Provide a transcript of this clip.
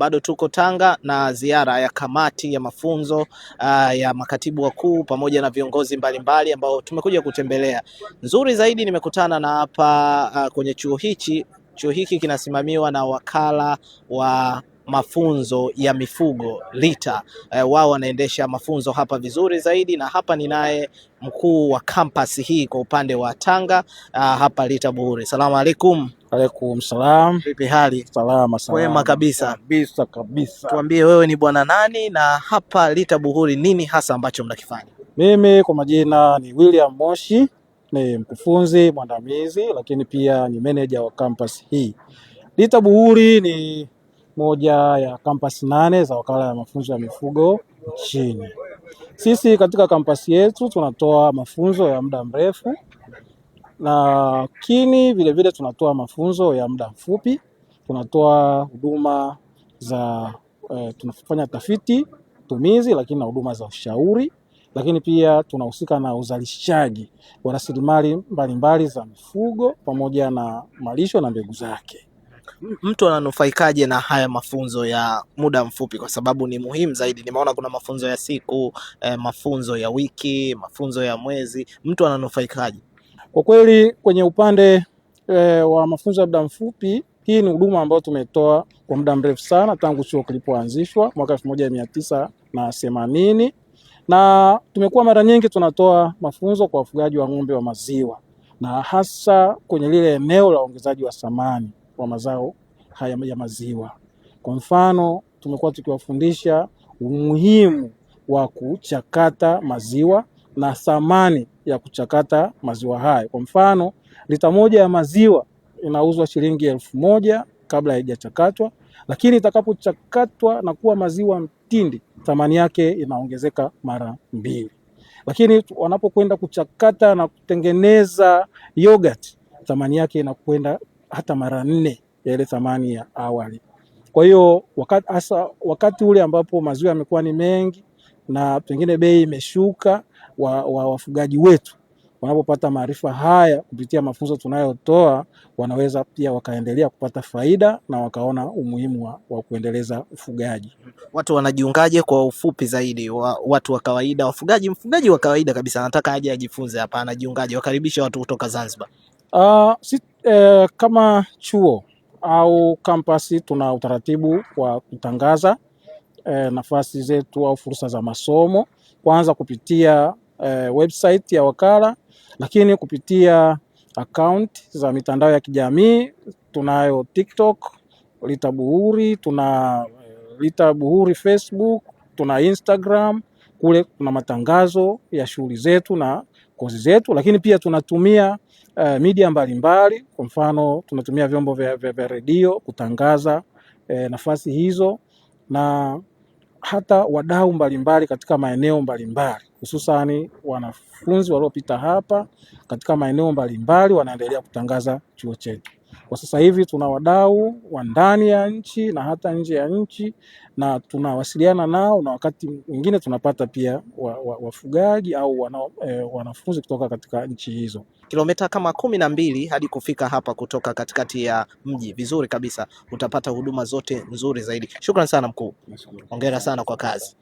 Bado tuko Tanga na ziara ya kamati ya mafunzo ya makatibu wakuu pamoja na viongozi mbalimbali ambao tumekuja kutembelea. Nzuri zaidi nimekutana na hapa kwenye chuo hichi. Chuo hiki kinasimamiwa na wakala wa mafunzo ya mifugo LITA. Wao wanaendesha mafunzo hapa vizuri zaidi, na hapa ninaye mkuu wa campus hii kwa upande wa Tanga hapa LITA Buhuri. Salamu alaikum. Alaikum salam. Vipi hali? Salama. Wema kabisa. Kabisa. Tuambie wewe ni bwana nani na hapa LITA Buhuri nini hasa ambacho mnakifanya? Mimi kwa majina ni William Moshi, ni mkufunzi mwandamizi lakini pia ni manager wa campus hii. LITA Buhuri ni moja ya campus 8 za wakala ya mafunzo ya mifugo nchini. Sisi katika campus yetu tunatoa mafunzo ya muda mrefu, lakini vile tunatoa mafunzo ya muda mfupi. Tunatoa huduma za tunafanya tafiti tumizi, lakini na huduma za ushauri, lakini pia tunahusika na uzalishaji wa rasilimali mbalimbali za mifugo pamoja na malisho na mbegu zake. Mtu ananufaikaje na haya mafunzo ya muda mfupi, kwa sababu ni muhimu zaidi? Nimeona kuna mafunzo ya siku, mafunzo ya wiki, mafunzo ya mwezi. Mtu ananufaikaje? Kwa kweli kwenye upande wa mafunzo ya muda mfupi, hii ni huduma ambayo tumetoa kwa muda mrefu sana tangu chuo kilipoanzishwa mwaka 1980, na tumekuwa mara nyingi tunatoa mafunzo kwa wafugaji wa ng'ombe wa maziwa, na hasa kwenye lile eneo la ongezaji wa thamani wa mazao haya ya maziwa. Kwa mfano, tumekuwa tukiwafundisha umuhimu wa kuchakata maziwa na thamani ya kuchakata maziwa haya. Kwa mfano, lita moja ya maziwa inauzwa shilingi 1000 kabla haijachakatwa, lakini itakapochakatwa na kuwa maziwa mtindi thamani yake inaongezeka mara 2. Lakini wanapokwenda kuchakata na kutengeneza yogurt, thamani yake inakwenda hata mara 4 ya ile thamani ya awali. Kwa hiyo wakati ule ambapo maziwa yamekuwa ni mengi na pengine bei imeshuka, wafugaji wetu wanapopata maarifa haya kupitia mafunzo tunayotoa, wanaweza pia wakaendelea kupata faida na wakaona umuhimu wa kuendeleza ufugaji. Watu wanajiungaje kwa ufupi zaidi? Watu wa kawaida, mfugaji wa kawaida kabisa anataka aje ajifunze hapa, anajiungaje? Wakaribisha watu kutoka Zanzibar. Kama chuo au kampasi tuna utaratibu wa kutangaza nafasi zetu au fursa za masomo, kwanza kupitia website ya wakala, lakini kupitia account za mitandao ya kijamii. Tunayo TikTok LITA Buhuri, tuna LITA Buhuri Facebook, tuna Instagram. Kule kuna matangazo ya shughuli zetu na kozi zetu, lakini pia tunatumia media mbalimbali. Kwa mfano, tunatumia vyombo vya redio kutangaza nafasi hizo, na hata wadau mbalimbali katika maeneo mbalimbali, hususani wanafunzi waliopita hapa katika maeneo mbalimbali wanaendelea kutangaza chuo chetu. Kwa sasa hivi tuna wadau wa ndani ya nchi na hata nje ya nchi, na tunawasiliana nao, na wakati mwingine tunapata pia wafugaji au wanafunzi kutoka katika nchi hizo. Kilomita kama 12 hadi kufika hapa kutoka katikati ya mji. Vizuri kabisa, utapata huduma zote nzuri zaidi. Shukrani sana mkuu. Hongera sana kwa kazi.